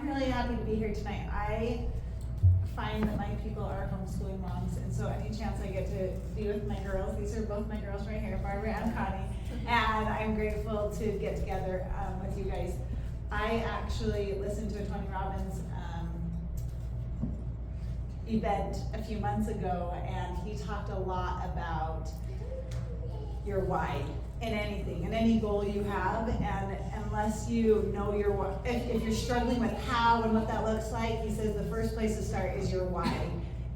I'm really happy to be here tonight. I find that my people are homeschooling moms, and so any chance I get to be with my girls, these are both my girls right here, Barbara and Koni, and I'm grateful to get together with you guys. I actually listened to a Tony Robbins event a few months ago, and he talked a lot about your why in anything, in any goal you have, and unless you know your why, if you're struggling with how and what that looks like, he says the first place to start is your why.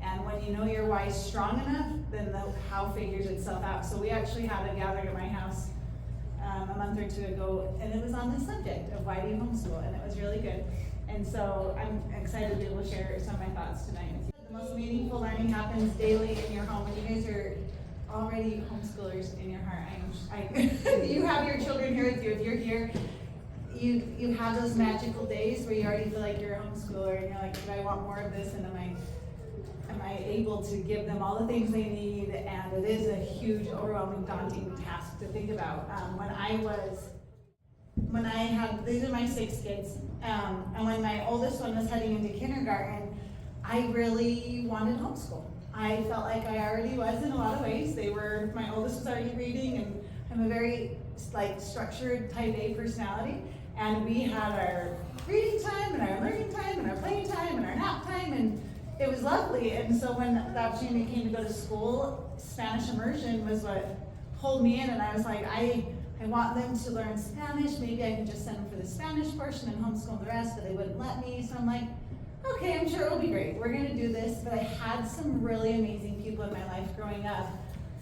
And when you know your why is strong enough, then the how figures itself out. So we actually had a gathering at my house a month or two ago, and it was on the subject of why do you homeschool, and it was really good. And so I'm excited to be able to share some of my thoughts tonight with you. The most meaningful learning happens daily in your home, and you guys are already homeschoolers in your heart. You have your children here with you. If you're here, you have those magical days where you already feel like you're a homeschooler, and you're like, do I want more of this, and am I able to give them all the things they need? And it is a huge, overwhelming, daunting task to think about. When I had, these are my 6 kids, and when my oldest one was heading into kindergarten, I really wanted homeschool. I felt like I already was in a lot of ways. My oldest was already reading, and I'm a very structured type A personality. And we had our reading time and our learning time and our playing time and our nap time, and it was lovely. And so when the opportunity came to go to school, Spanish immersion was what pulled me in, and I was like, I want them to learn Spanish. Maybe I can just send them for the Spanish portion and homeschool the rest, but they wouldn't let me. So I'm like, okay, I'm sure it'll be great. We're gonna do this. But I had some really amazing people in my life growing up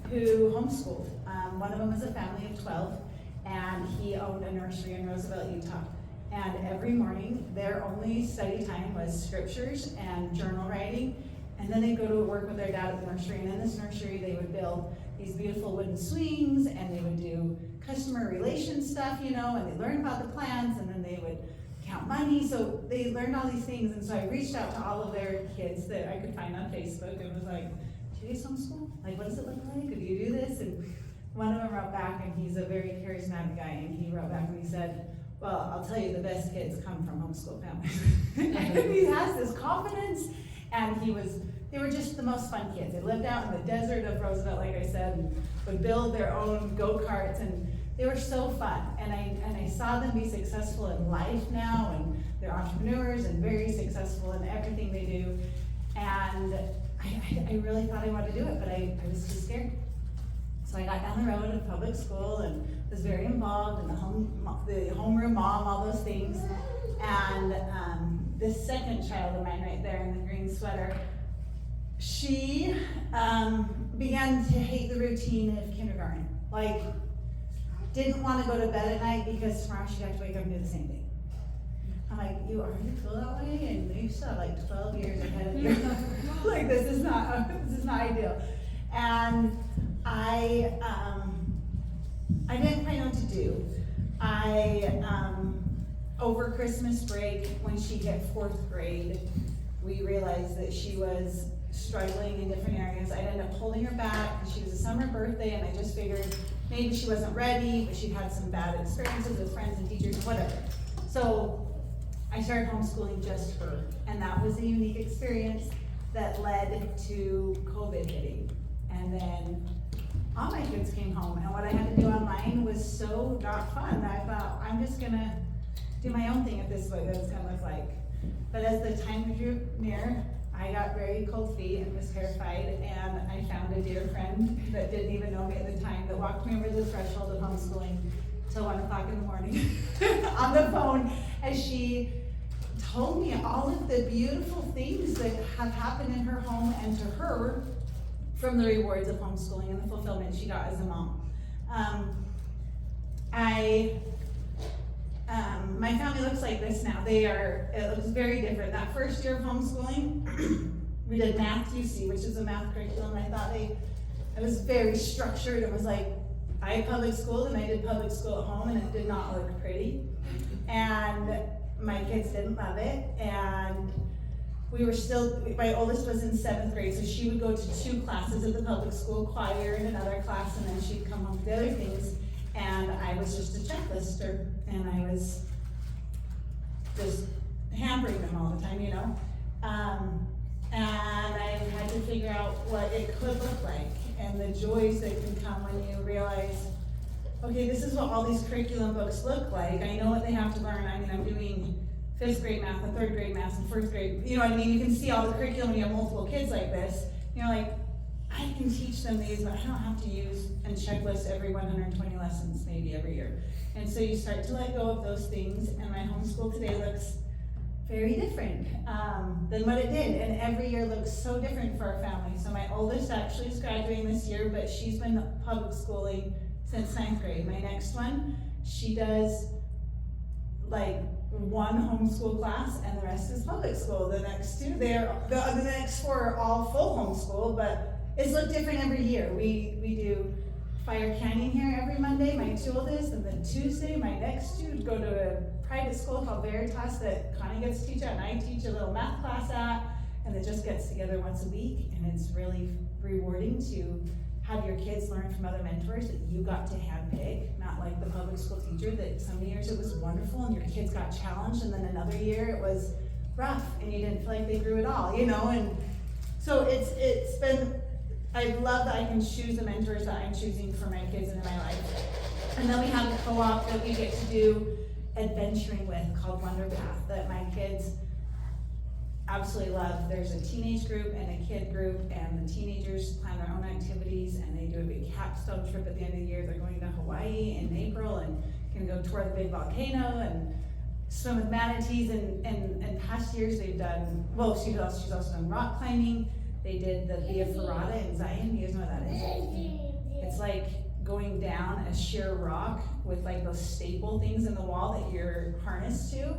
who homeschooled. One of them was a family of 12, and he owned a nursery in Roosevelt, Utah. And every morning, their only study time was scriptures and journal writing. And then they'd go to work with their dad at the nursery. And in this nursery, they would build these beautiful wooden swings, and they would do customer relations stuff, and they learned about the plants, and then they would count money. So they learned all these things. And so I reached out to all of their kids that I could find on Facebook and was like, do you guys homeschool? Like, what does it look like? Do you do this? And one of them wrote back, and he's a very charismatic guy, and he wrote back and he said, well, I'll tell you, the best kids come from homeschool families. And he has this confidence, and they were just the most fun kids. They lived out in the desert of Roosevelt, like I said, and would build their own go-karts, and they were so fun. And I saw them be successful in life now, and they're entrepreneurs and very successful in everything they do. And I really thought I wanted to do it, but I was too scared. So I got down the road of public school and was very involved in the homeroom mom, all those things. And this second child of mine right there in the green sweater, she began to hate the routine of kindergarten. Like, didn't want to go to bed at night because tomorrow she'd have to wake up and do the same thing. I'm like, you already feel that way, and you still have like 12 years ahead of you. Like, this is not ideal. And I didn't quite know what to do. Over Christmas break, when she hit 4th grade, we realized that she was struggling in different areas. I ended up holding her back because she was a summer birthday, and I just figured maybe she wasn't ready, but she'd had some bad experiences with friends and teachers, whatever. So I started homeschooling just her, and that was a unique experience that led to COVID hitting. And then all my kids came home, and what I had to do online was so not fun that I thought, I'm just gonna do my own thing if this is what it's gonna look like. But as the time drew near, I got very cold feet and was terrified, and I found a dear friend that didn't even know me at the time that walked me over the threshold of homeschooling till 1 o'clock in the morning on the phone, as she told me all of the beautiful things that have happened in her home and to her from the rewards of homeschooling and the fulfillment she got as a mom. My family looks like this now. It looks very different. That first year of homeschooling, we did math UC, which is a math curriculum. I thought it was very structured. It was like, I had public school and I did public school at home, and it did not look pretty. And my kids didn't love it. And my oldest was in 7th grade, so she would go to 2 classes at the public school, choir in another class, and then she'd come home to the other things. And I was just a checklister, and I was just hampering them all the time, you know? And I've had to figure out what it could look like and the joys that can come when you realize, okay, this is what all these curriculum books look like. I know what they have to learn. I mean, I'm doing 5th grade math and 3rd grade math and 4th grade. You know what I mean? You can see all the curriculum when you have multiple kids like this. You know, like, I can teach them these, but I don't have to use and checklist every 120 lessons maybe every year. And so you start to let go of those things, and my homeschool today looks very different than what it did. And every year looks so different for our family. So my oldest actually is graduating this year, but she's been public schooling since 9th grade. My next one, she does like one homeschool class and the rest is public school. The next two, the next 4 are all full homeschool, but it's looked different every year. We do Fire Canyon here every Monday, my 2 oldest, and then Tuesday, my next 2 go to a private school called Veritas that Koni gets to teach at, and I teach a little math class at, and it just gets together once a week, and it's really rewarding to have your kids learn from other mentors that you got to handpick, not like the public school teacher that some years it was wonderful and your kids got challenged, and then another year it was rough and you didn't feel like they grew at all, you know? And so it's been, I love that I can choose the mentors that I'm choosing for my kids and in my life. And then we have a co-op that we get to do adventuring with called Wonder Path that my kids absolutely love. There's a teenage group and a kid group, and the teenagers plan their own activities, and they do a big capstone trip at the end of the year. They're going to Hawaii in April and can go tour the big volcano and swim with manatees. And past years they've done, well, she's also done rock climbing. They did the Via Ferrata in Zion. You guys know what that is? It's like going down a sheer rock with like those staple things in the wall that you're harnessed to.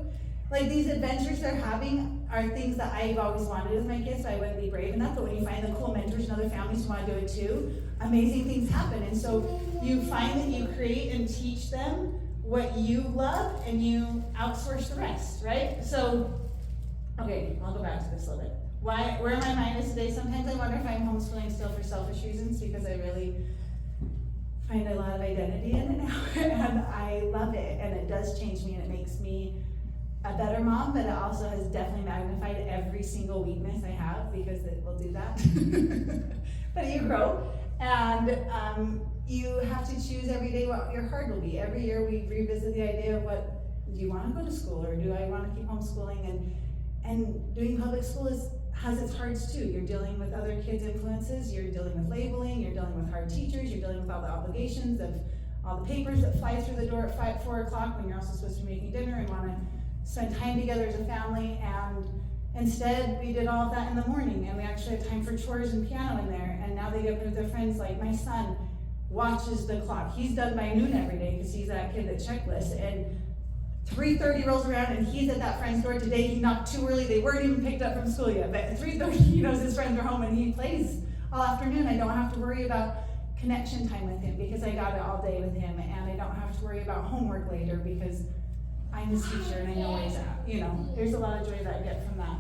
Like these adventures they're having are things that I've always wanted with my kids, so I wouldn't be brave enough, but when you find the cool mentors and other families who want to do it too, amazing things happen. And so you find that you create and teach them what you love and you outsource the rest, right? So, okay, I'll go back to this a little bit. Where my mind is today, sometimes I wonder if I'm homeschooling still for selfish reasons, because I really find a lot of identity in it now, and I love it, and it does change me, and it makes me a better mom, but it also has definitely magnified every single weakness I have, because it will do that. But you grow, and you have to choose every day what your heart will be. Every year we revisit the idea of what, do you want to go to school, or do I want to keep homeschooling? And doing public school has its hards too. You're dealing with other kids' influences, you're dealing with labeling, you're dealing with hard teachers, you're dealing with all the obligations of all the papers that fly through the door at 4 o'clock when you're also supposed to be making dinner and want to spend time together as a family. And instead we did all of that in the morning, and we actually have time for chores and piano in there, and now they get with their friends. Like my son watches the clock. He's done by noon every day because he's that kid that checklists, and 3:30 rolls around and he's at that friend's door. Today he knocked too early. They weren't even picked up from school yet, but at 3:30 he knows his friends are home and he plays all afternoon. I don't have to worry about connection time with him because I got it all day with him, and I don't have to worry about homework later because I'm his teacher and I know where he's at. You know, there's a lot of joy that I get from that.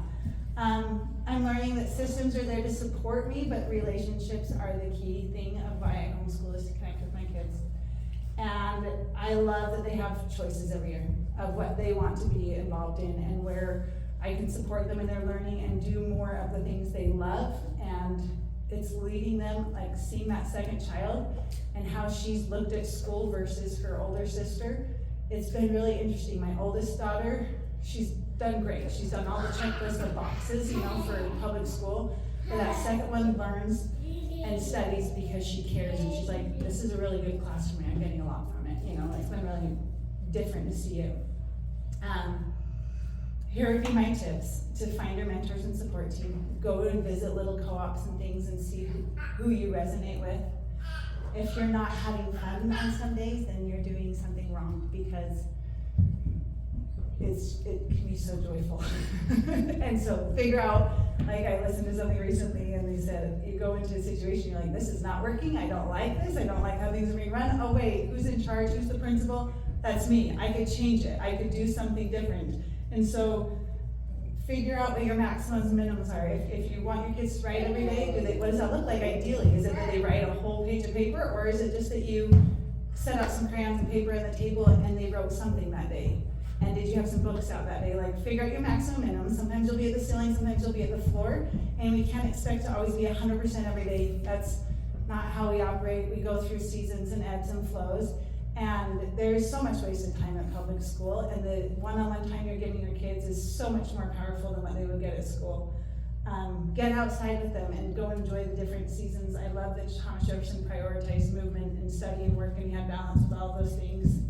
I'm learning that systems are there to support me, but relationships are the key thing of why I homeschool, is to connect with my kids. And I love that they have choices every year of what they want to be involved in, and where I can support them in their learning and do more of the things they love. And it's leading them, like seeing that second child and how she's looked at school versus her older sister. It's been really interesting. My oldest daughter, she's done great. She's done all the checklists of boxes, you know, for public school. But that second one learns and studies because she cares, and she's like, this is a really good class for me. I'm getting a lot from it. You know, it's been really different to see it. Here would be my tips to find your mentors and support team. Go and visit little co-ops and things and see who you resonate with. If you're not having fun on some days, then you're doing something wrong, because it can be so joyful. And so figure out, like I listened to something recently and they said, you go into a situation, you're like, this is not working, I don't like this, I don't like how things are being run. Oh wait, who's in charge, who's the principal? That's me, I could change it, I could do something different. And so figure out what your maximums and minimums are. If you want your kids to write every day, what does that look like ideally? Is it that they write a whole page of paper, or is it just that you set out some crayons and paper on the table and they wrote something that day? And did you have some books out that day? Like, figure out your maximum minimum. Sometimes you'll be at the ceiling, sometimes you'll be at the floor. And we can't expect to always be 100% every day. That's not how we operate. We go through seasons and ebbs and flows. And there's so much wasted time at public school. And the one-on-one time you're giving your kids is so much more powerful than what they would get at school. Get outside with them and go enjoy the different seasons. I love that Thomas Jefferson prioritized movement and study and work, and he had balance with all those things.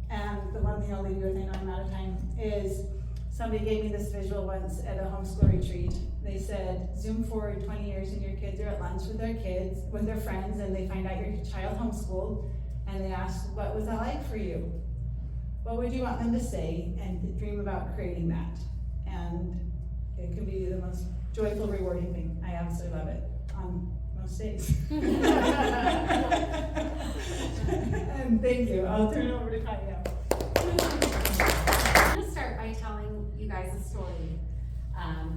And the one thing I'll leave you with, I know I'm out of time, is somebody gave me this visual once at a homeschool retreat. They said, zoom forward 20 years and your kids are at lunch with their friends, and they find out your child homeschooled, and they ask, what was that like for you? What would you want them to say? And dream about creating that. And it can be the most joyful, rewarding thing. I absolutely love it on most days. And thank you. I'll turn it over to Kaya. I'm going to start by telling you guys a story.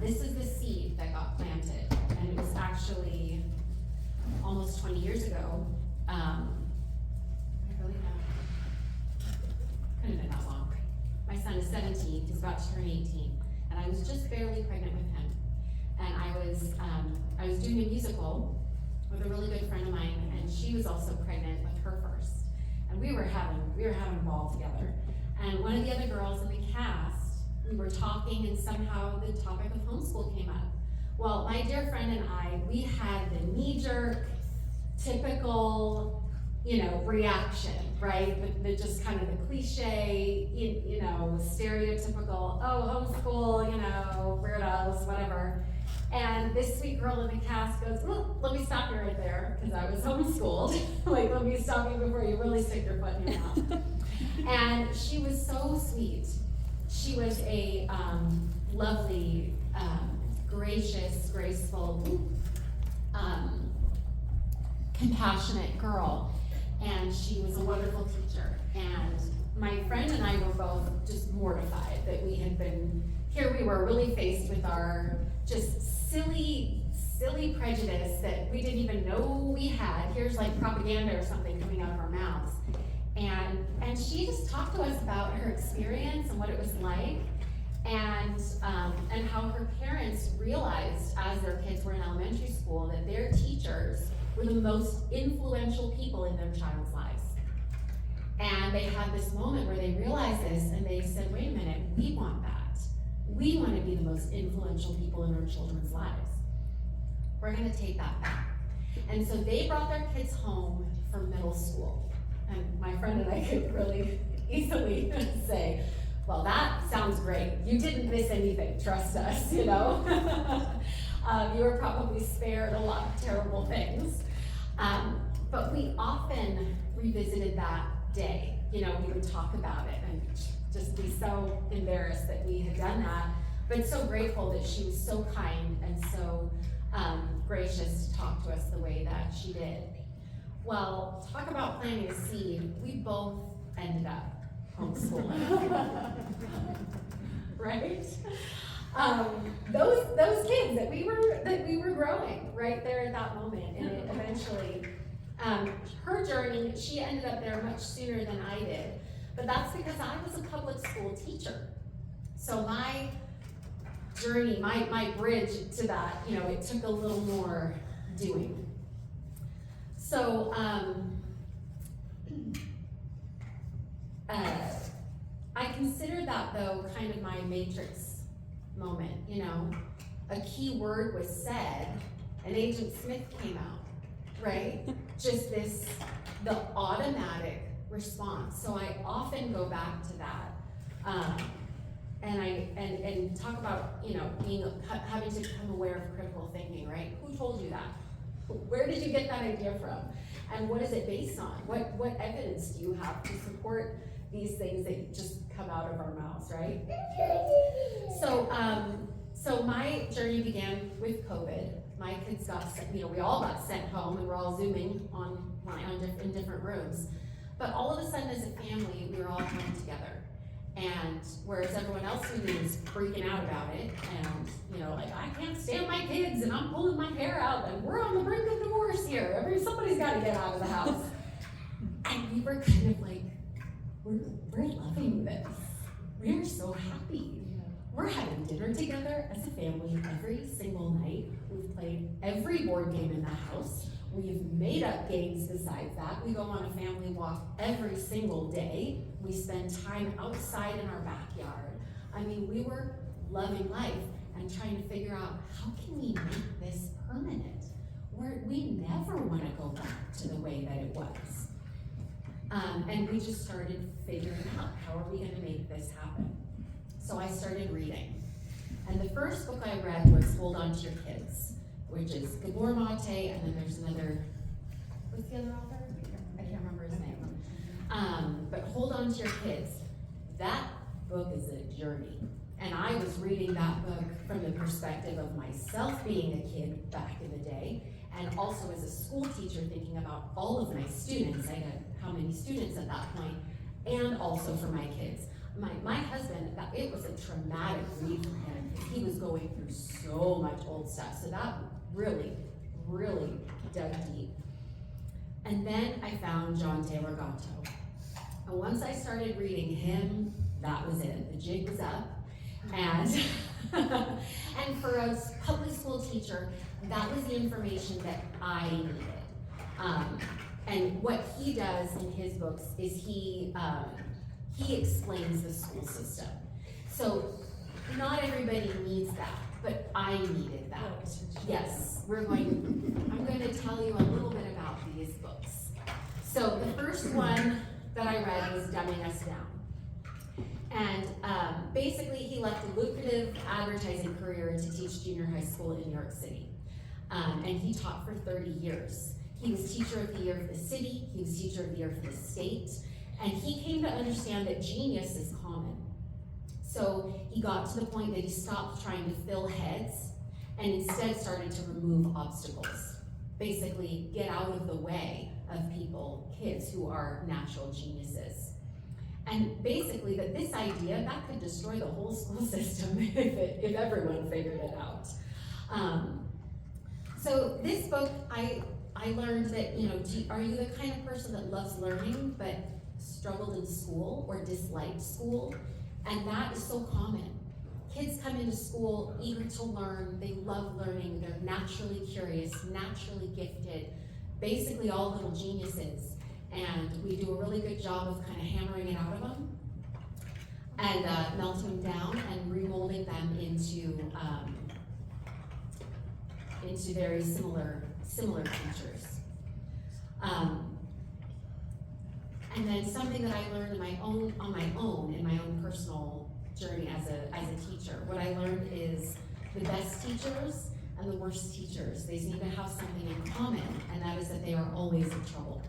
This is the seed that got planted, and it was actually almost 20 years ago. I really know. Couldn't have been that long. My son is 17, he's about to turn 18, and I was just barely pregnant with him. And I was doing a musical with a really good friend of mine, and she was also pregnant with her first. And we were having a ball together. And one of the other girls in the cast, we were talking, and somehow the topic of homeschool came up. Well, my dear friend and I, we had the knee-jerk, typical, reaction, right? The just kind of the cliche, stereotypical, oh, homeschool, weirdos, whatever. And this sweet girl in the cast goes, well, let me stop you right there, because I was homeschooled. Like, let me stop you before you really stick your foot in your mouth. And she was so sweet. She was a lovely, gracious, graceful, compassionate girl. And she was a wonderful teacher. And my friend and I were both just mortified that we had been, here we were really faced with our just silly prejudice that we didn't even know we had. Here's like propaganda or something coming out of our mouths. And she just talked to us about her experience and what it was like, and how her parents realized as their kids were in elementary school that their teachers were the most influential people in their child's lives. And they had this moment where they realized this, and they said, wait a minute, we want that. We want to be the most influential people in our children's lives. We're going to take that back. And so they brought their kids home for middle school. And my friend and I could really easily say, well, that sounds great. You didn't miss anything, trust us, You were probably spared a lot of terrible things. But we often revisited that day. We would talk about it and just be so embarrassed that we had done that, but so grateful that she was so kind and so gracious to talk to us the way that she did. Well, talk about planting a seed. We both ended up homeschooling, right? Those kids that we were growing right there at that moment, and it eventually, her journey, she ended up there much sooner than I did, but that's because I was a public school teacher. So my journey, my bridge to that, it took a little more doing. So, I consider that, though, kind of my matrix moment. A key word was said, and Agent Smith came out, right? Just the automatic response. So I often go back to that, and talk about, having to become aware of critical thinking, right? Who told you that? Where did you get that idea from? And what is it based on? What evidence do you have to support these things that just come out of our mouths, right? So my journey began with COVID. My kids got sent, we all got sent home, and we're all Zooming in different rooms. But all of a sudden, as a family, we were all coming together. And whereas everyone else we knew was freaking out about it, and I can't stand my kids, and I'm pulling my hair out, and we're on the brink of divorce here. Somebody's got to get out of the house. And we were kind of like, we're loving this. we are so happy. We're having dinner together as a family every single night. We've played every board game in the house. We've made up games besides that. We go on a family walk every single day. We spend time outside in our backyard. I mean, we were loving life and trying to figure out, how can we make this permanent? We never want to go back to the way that it was. And we just started figuring out, how are we going to make this happen? So I started reading. And the first book I read was Hold On To Your Kids, which is Gabor Mate, and then there's another, what's the other author? I can't remember his name. But Hold On To Your Kids, that book is a journey. And I was reading that book from the perspective of myself being a kid back in the day, and also as a school teacher thinking about all of my students. I had how many students at that point, and also for my kids. My husband, it was a traumatic read for him. He was going through so much old stuff. So that really, really dug deep. And then I found John Taylor Gatto. And once I started reading him, that was it. The jig was up. And, and for a public school teacher, that was the information that I needed. And what he does in his books is he explains the school system. So not everybody needs that, but I needed that. Yes, I'm going to tell you a little bit about these books. So the first one that I read was Dumbing Us Down. And basically he left a lucrative advertising career to teach junior high school in New York City. And he taught for 30 years. He was teacher of the year for the city, he was teacher of the year for the state, and he came to understand that genius is common. So he got to the point that he stopped trying to fill heads and instead started to remove obstacles. Basically, get out of the way of kids who are natural geniuses. And basically, that this idea, that could destroy the whole school system if everyone figured it out. So this book, I learned that, are you the kind of person that loves learning but struggled in school or disliked school? And that is so common. Kids come into school eager to learn, they love learning, they're naturally curious, naturally gifted, basically all little geniuses. And we do a really good job of kind of hammering it out of them and melting them down and remolding them into very similar teachers. And then something that I learned on my own personal journey as a teacher. What I learned is the best teachers and the worst teachers, they seem to have something in common, and that is that they are always in trouble.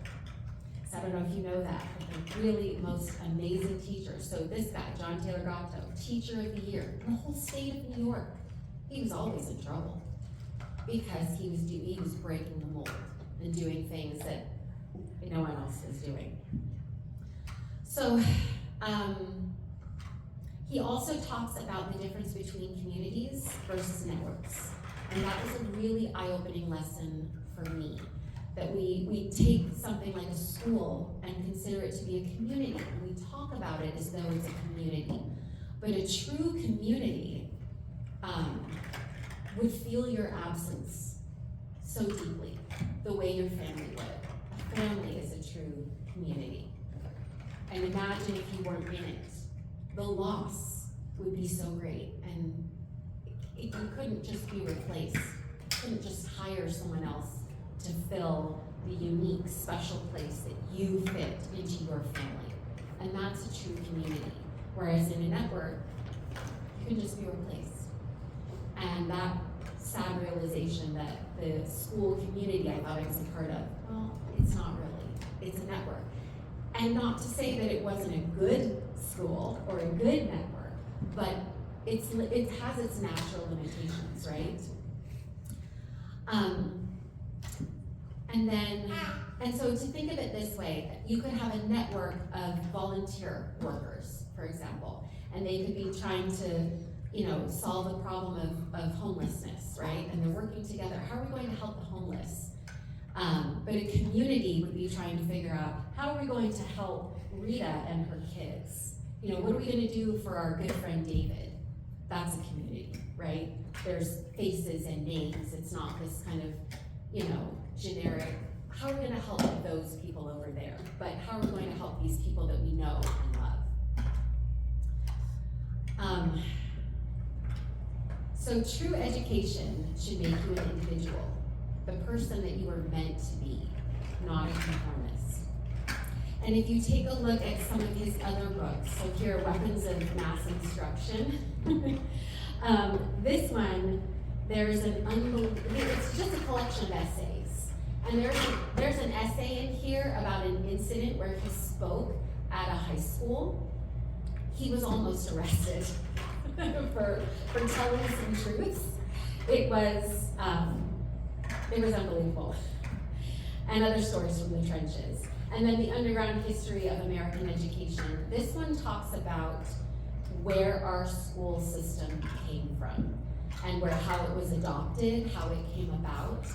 So I don't know if you know that, but the really most amazing teachers. So this guy, John Taylor Gatto, teacher of the year in the whole state of New York, he was always in trouble because he was breaking the mold and doing things that no one else was doing. So he also talks about the difference between communities versus networks. And that was a really eye-opening lesson for me, that we take something like a school and consider it to be a community, and we talk about it as though it's a community. But a true community would feel your absence so deeply, the way your family would. A family is a true community. And imagine if you weren't in it. The loss would be so great, and you couldn't just be replaced. You couldn't just hire someone else to fill the unique, special place that you fit into your family. And that's a true community. Whereas in a network, you can just be replaced. And that sad realization that the school community I thought I was a part of, well, it's not really. It's a network. And not to say that it wasn't a good school or a good network, but it has its natural limitations, right? And so to think of it this way, you could have a network of volunteer workers, for example, and they could be trying to, solve the problem of homelessness, right? And they're working together. How are we going to help the homeless? But a community would be trying to figure out, how are we going to help Rita and her kids you know, what are we gonna do for our good friend David? That's a community, right? There's faces and names. It's not this kind of, you know, generic, how are we gonna help those people over there? But how are we going to help these people that we know and love? So true education should make you an individual, the person that you were meant to be, not a conformist. And if you take a look at some of his other books, so here, Weapons of Mass Instruction, this one, there's an it's just a collection of essays. And there's an essay in here about an incident where he spoke at a high school. He was almost arrested for telling some truths. It was unbelievable. And other stories from the trenches. And then the underground history of American education. This one talks about where our school system came from and how it was adopted, how it came about.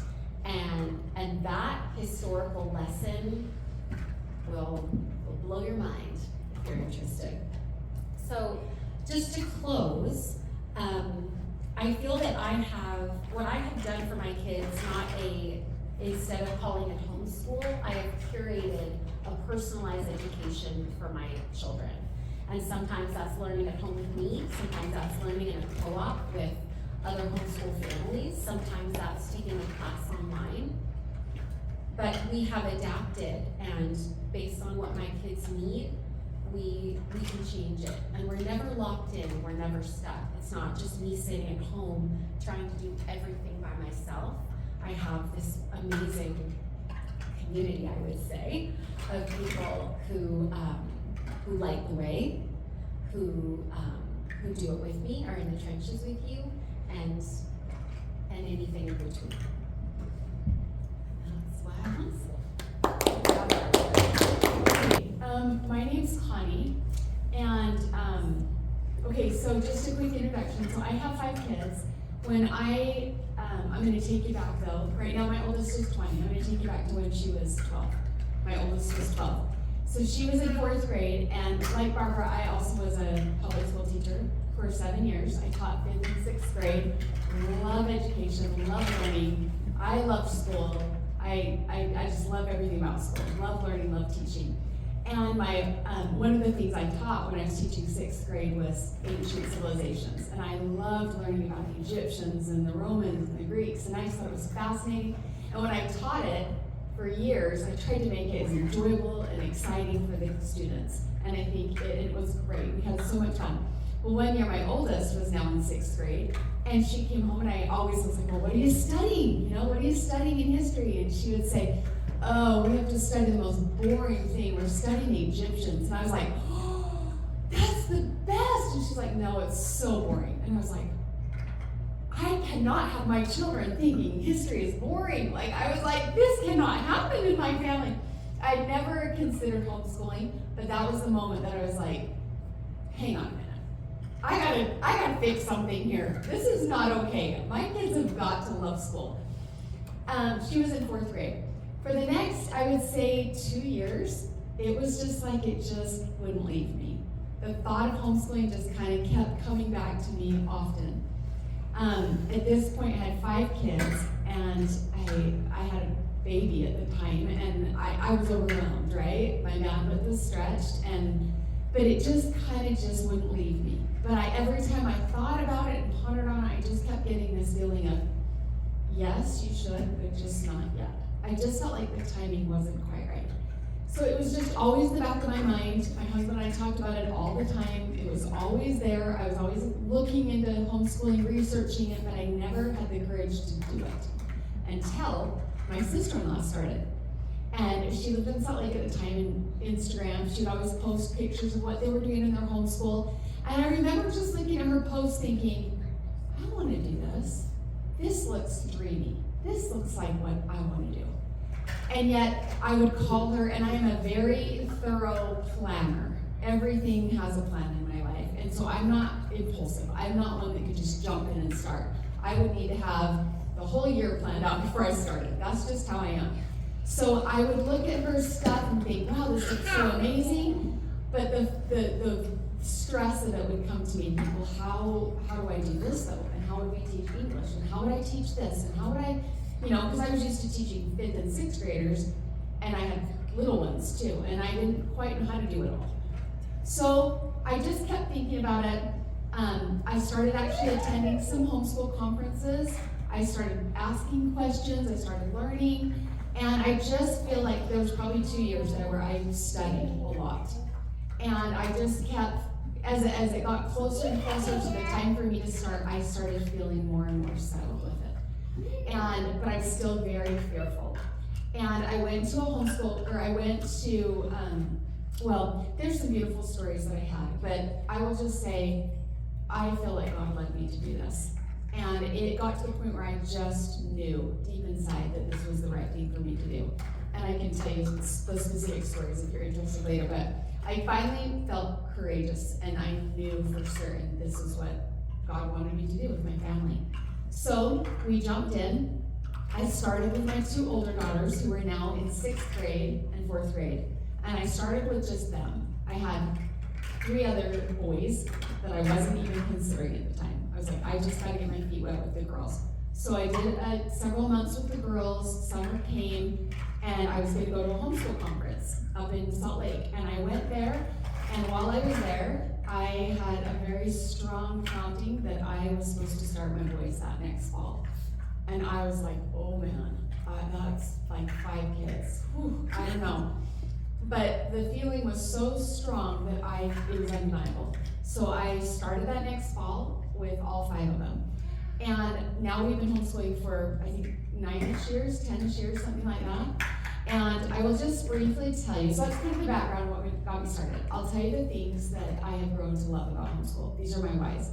And that historical lesson will blow your mind if you're interested. So just to close, I feel that what I have done for my kids, instead of calling it homeschool, I have curated a personalized education for my children. And sometimes that's learning at home with me, sometimes that's learning in a co-op with other homeschool families, sometimes that's taking a class online. But we have adapted, and based on what my kids need, we can change it. And we're never locked in, we're never stuck. It's not just me sitting at home trying to do everything by myself. I have this amazing community, I would say, of people who light the way, who do it with me, are in the trenches with you, and anything in between. That's why I'm homeschool. My name's Koni, and okay, so just a quick introduction. So I have 5 kids. When I'm going to take you back though. Right now my oldest is 20. I'm going to take you back to when she was 12. My oldest was 12. So she was in 4th grade, and like Barbara, I also was a public school teacher for 7 years. I taught 5th and 6th grade. Love education, love learning. I love school. I just love everything about school. Love learning, love teaching. And one of the things I taught when I was teaching 6th grade was ancient civilizations. And I loved learning about the Egyptians and the Romans and the Greeks, and I just thought it was fascinating. And when I taught it for years, I tried to make it as enjoyable and exciting for the students. And I think it was great. We had so much fun. Well, one year my oldest was now in 6th grade, and she came home, and I always was like, well, what are you studying? What are you studying in history? And she would say, oh, we have to study the most boring thing. We're studying the Egyptians. And I was like, oh, that's the best. And she's like, no, it's so boring. And I was like, I cannot have my children thinking history is boring. Like, I was like, this cannot happen in my family. I never considered homeschooling, but that was the moment that I was like, hang on a minute. I gotta fix something here. This is not okay. My kids have got to love school. She was in 4th grade. For the next, I would say 2 years, it was just like it just wouldn't leave me. The thought of homeschooling just kind of kept coming back to me often. At this point, I had 5 kids, and I had a baby at the time, and I was overwhelmed, right? My bandwidth was stretched, but it just kind of just wouldn't leave me. But every time I thought about it and pondered on it, I just kept getting this feeling of, yes, you should, but just not yet. I just felt like the timing wasn't quite right. So it was just always in the back of my mind. My husband and I talked about it all the time. It was always there. I was always looking into homeschooling, researching it, but I never had the courage to do it until my sister-in-law started. And she lived in Salt Lake at the time, in Instagram. She'd always post pictures of what they were doing in their homeschool. And I remember just looking at her post thinking, I want to do this. This looks dreamy. This looks like what I want to do. And yet I would call her, and I am a very thorough planner. Everything has a plan in my life. And so I'm not impulsive. I'm not one that could just jump in and start. I would need to have the whole year planned out before I started. That's just how I am. So I would look at her stuff and think, wow, this looks so amazing. But the stress of it would come to me, and well, how do I do this though? And how would we teach English? And how would I teach this? And how would I, because I was used to teaching 5th and 6th graders, and I had little ones too, and I didn't quite know how to do it all. So I just kept thinking about it. I started actually attending some homeschool conferences. I started asking questions, I started learning, and I just feel like there was probably 2 years there where I studied a lot. And I just kept, as it got closer and closer to the time for me to start, I started feeling more and more settled with it. But I'm still very fearful. And I went to a homeschool, or I went to, there's some beautiful stories that I had, but I will just say, I feel like God led me to do this. And it got to the point where I just knew deep inside that this was the right thing for me to do. And I can tell you the specific stories if you're interested later, but I finally felt courageous, and I knew for certain this is what God wanted me to do with my family. So we jumped in. I started with my 2 older daughters who were now in 6th grade and 4th grade. And I started with just them. I had 3 other boys that I wasn't even considering at the time. I was like, I just gotta get my feet wet with the girls. So I did several months with the girls, summer came, and I was gonna go to a homeschool conference up in Salt Lake. And I went there, and while I was there, I had a very strong prompting that I was supposed to start my boys that next fall. And I was like, oh man, that's like 5 kids. Whew, I don't know. But the feeling was so strong that it was undeniable. So I started that next fall with all 5 of them. And now we've been homeschooling for, I think, 9-ish years, 10-ish years, something like that. And I will just briefly tell you, so that's kind of the background of what got me started. I'll tell you the things that I have grown to love about homeschool. These are my whys.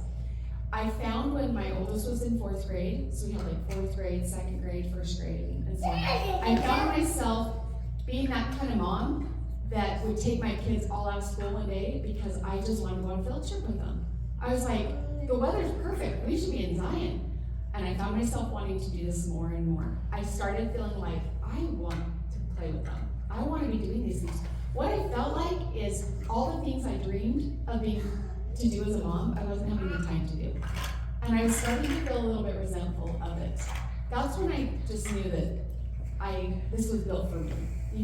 I found when my oldest was in 4th grade, so we had like 4th grade, 2nd grade, 1st grade, and so on. I found myself being that kind of mom that would take my kids all out of school one day because I just wanted to go on a field trip with them. I was like, the weather's perfect, we should be in Zion. And I found myself wanting to do this more and more. I started feeling like I want to play with them. I want to be doing these things. What I felt like is all the things I dreamed of to do as a mom, I wasn't having the time to do. And I was starting to feel a little bit resentful of it. That's when I just knew that this was built for me.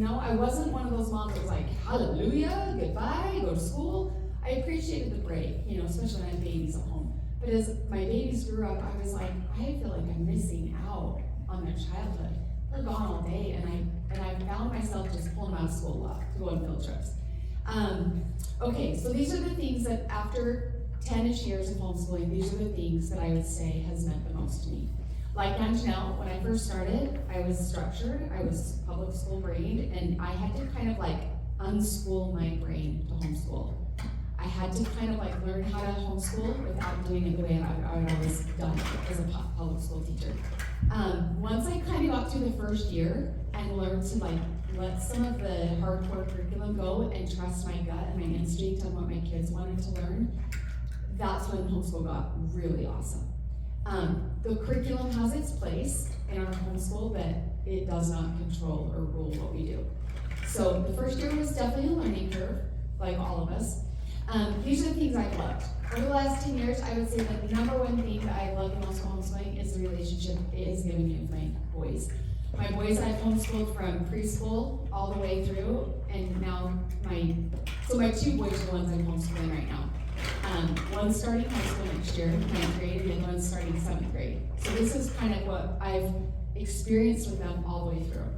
I wasn't one of those moms that was like, hallelujah, goodbye, go to school. I appreciated the break, especially when I had babies at home. But as my babies grew up, I was like, I feel like I'm missing out on their childhood. They're gone all day, and I found myself just pulling them out of school a lot to go on field trips. Okay, so these are the things that after 10-ish years of homeschooling, these are the things that I would say has meant the most to me. Like Anjanelle, when I first started, I was structured, I was public school brained, and I had to kind of like unschool my brain to homeschool. I had to kind of like learn how to homeschool without doing it the way I would always done it as a public school teacher. Once I kind of got through the first year and learned to like let some of the hardcore curriculum go and trust my gut and my instinct on what my kids wanted to learn, that's when homeschool got really awesome. The curriculum has its place in our homeschool, but it does not control or rule what we do. So the first year was definitely a learning curve, like all of us. These are the things I've loved. Over the last 10 years, I would say that the number one thing that I love the most about homeschooling is the relationship it has given me with my boys. My boys I've homeschooled from preschool all the way through, and now my 2 boys are the ones I'm homeschooling right now. One's starting high school next year, 9th grade, and one's starting 7th grade. So this is kind of what I've experienced with them all the way through.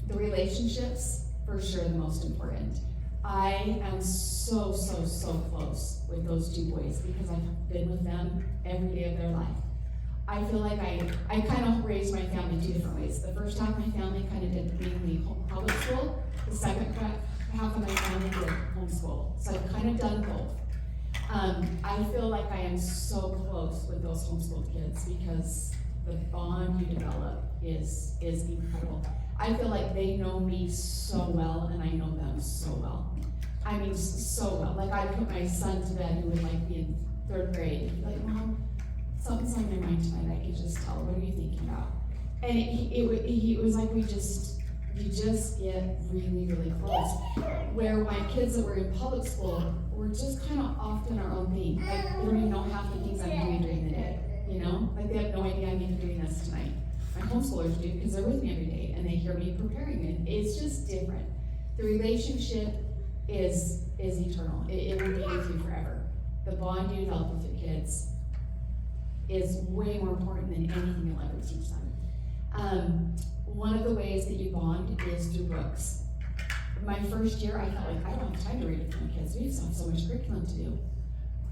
The relationships, for sure, the most important. I am so close with those 2 boys because I've been with them every day of their life. I feel like I kind of raised my family 2 different ways. The first half of my family kind of did mainly public school. The second half of my family did homeschool. So I've kind of done both. I feel like I am so close with those homeschooled kids because the bond you develop is incredible. I feel like they know me so well and I know them so well. I mean, so well. Like I put my son to bed who would like be in 3rd grade and be like, Mom, something's on my mind tonight. I could just tell. What are you thinking about? And it was like we You just get really, really close. Where my kids that were in public school were just kind of off doing our own thing. Like, they don't even know half the things I'm doing during the day, you know? Like, they have no idea I'm even doing this tonight. My homeschoolers do, because they're with me every day, and they hear me preparing it. It's just different. The relationship is eternal. It will be with you forever. The bond you develop with your kids is way more important than anything you'll ever teach them. One of the ways that you bond is through books. My first year, I felt like I don't have time to read it to my kids. We just have so much curriculum to do.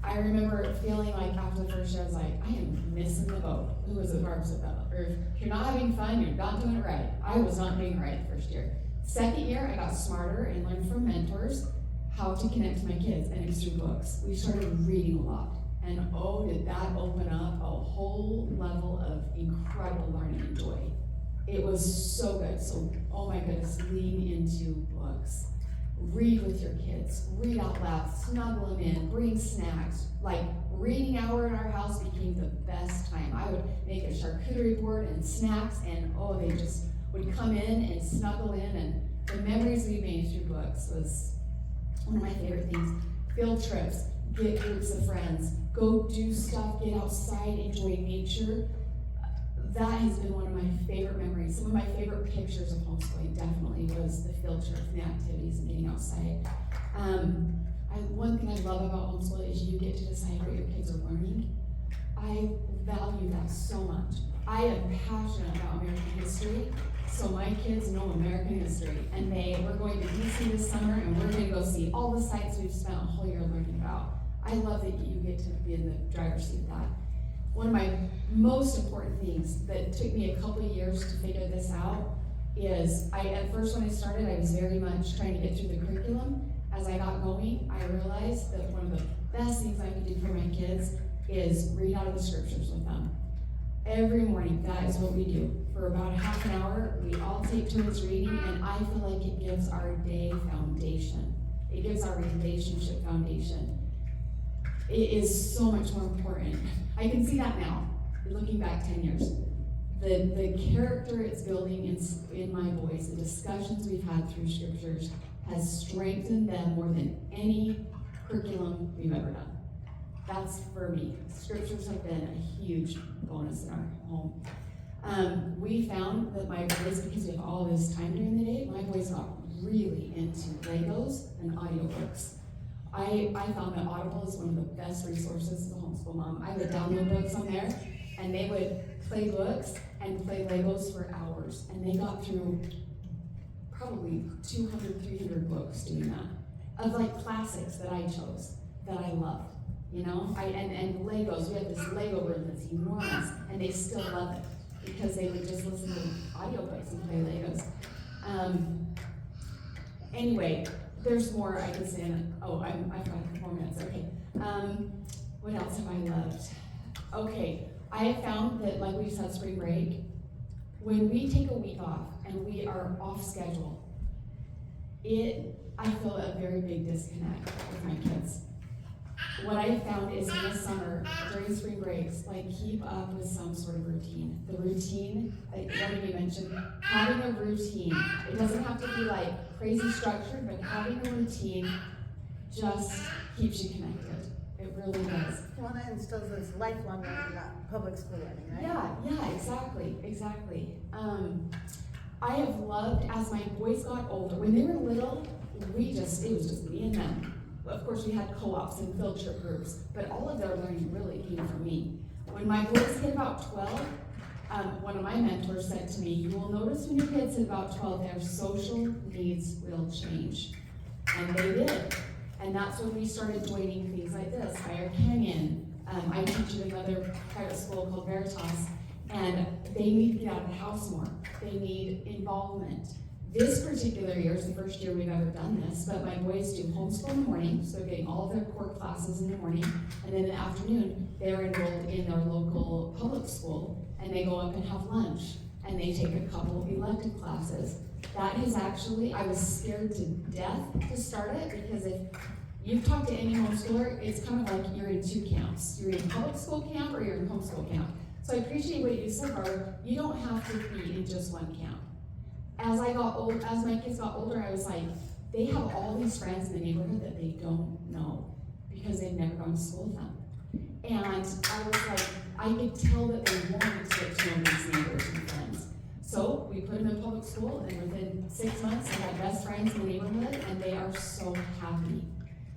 I remember feeling like after the first year, I was like, I am missing the boat. Who was it? Barb said that. Or if you're not having fun, you're not doing it right. I was not doing it right the first year. Second year, I got smarter and learned from mentors how to connect to my kids, and it was through books. We started reading a lot. And oh, did that open up a whole level of incredible learning and joy. It was so good. So, oh my goodness, lean into books. Read with your kids. Read out loud. Snuggle them in. Bring snacks. Like, reading hour in our house became the best time. I would make a charcuterie board and snacks, and oh, they just would come in and snuggle in. And the memories we made through books was one of my favorite things. Field trips. Get groups of friends. Go do stuff. Get outside. Enjoy nature. That has been one of my favorite memories. Some of my favorite pictures of homeschooling definitely was the field trips and the activities and getting outside. One thing I love about homeschool is you get to decide what your kids are learning. I value that so much. I am passionate about American history, so my kids know American history. And we're going to DC this summer, and we're going to go see all the sites we've spent a whole year learning about. I love that you get to be in the driver's seat of that. One of my most important things that took me a couple of years to figure this out is, at first when I started, I was very much trying to get through the curriculum. As I got going, I realized that one of the best things I could do for my kids is read out of the scriptures with them. Every morning, that is what we do. For about half an hour, we all take turns reading, and I feel like it gives our day foundation. It gives our relationship foundation. It is so much more important. I can see that now, looking back 10 years. The character it's building in my boys, the discussions we've had through scriptures, has strengthened them more than any curriculum we've ever done. That's for me. Scriptures have been a huge bonus in our home. We found that my boys, because we have all this time during the day, my boys got really into Legos and audiobooks. I found that Audible is one of the best resources as a homeschool mom. I would download books on there, and they would play books and play Legos for hours. And they got through probably 200, 300 books doing that, of like classics that I chose, that I loved. You know, and Legos, we have this Lego room that's enormous, and they still love it because they would just listen to audiobooks and play Legos. Anyway, there's more I could say. I've got a couple more minutes. Okay. What else have I loved? Okay, I have found that, like we just had spring break, when we take a week off and we are off schedule, I feel a very big disconnect with my kids. What I found is in the summer, during spring breaks, like, keep up with some sort of routine. The routine, like one of you mentioned, having a routine. It doesn't have to be like crazy structured, but having a routine just keeps you connected. It really does. Well, that instills this lifelong learning, not public school learning, right? Yeah, exactly. I have loved, as my boys got older, when they were little, it was just me and them. Of course, we had co-ops and field trip groups, but all of their learning really came from me. When my boys hit about 12, one of my mentors said to me, you will notice when your kids hit about 12, their social needs will change. And they did. And that's when we started joining things like this, Fire Canyon. I teach at another private school called Veritas, and they need to get out of the house more. They need involvement. This particular year is the first year we've ever done this, but my boys do homeschool in the morning, so getting all of their core classes in the morning, and then in the afternoon, they're enrolled in their local public school, and they go up and have lunch, and they take a couple of elective classes. That is actually, I was scared to death to start it, because if you've talked to any homeschooler, it's kind of like you're in two camps. You're in public school camp or you're in homeschool camp. So I appreciate what you said, Barbara. You don't have to be in just one camp. as my kids got older, I was like, they have all these friends in the neighborhood that they don't know because they've never gone to school with them. And I was like, I could tell that they wanted to get to know these neighbors and friends. So we put them in public school, and within 6 months, they had best friends in the neighborhood, and they are so happy.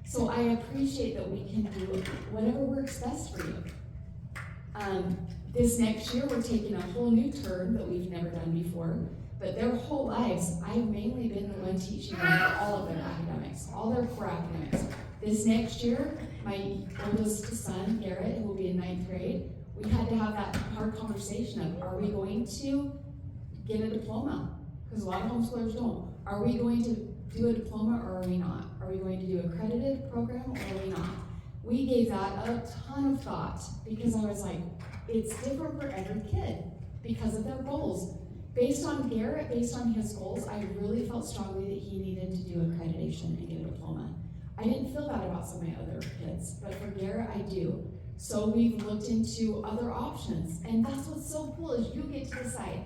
So I appreciate that we can do whatever works best for you. This next year, we're taking a whole new term that we've never done before, but their whole lives, I've mainly been the one teaching them all of their academics, all their core academics. This next year, my oldest son, Garrett, who will be in 9th grade, we had to have that hard conversation of, are we going to get a diploma? Because a lot of homeschoolers don't. Are we going to do a diploma or are we not? Are we going to do an accredited program or are we not? We gave that a ton of thought because I was like, it's different for every kid because of their goals. Based on Garrett, based on his goals, I really felt strongly that he needed to do accreditation and get a diploma. I didn't feel that about some of my other kids, but for Garrett, I do. So we've looked into other options, and that's what's so cool is you get to decide.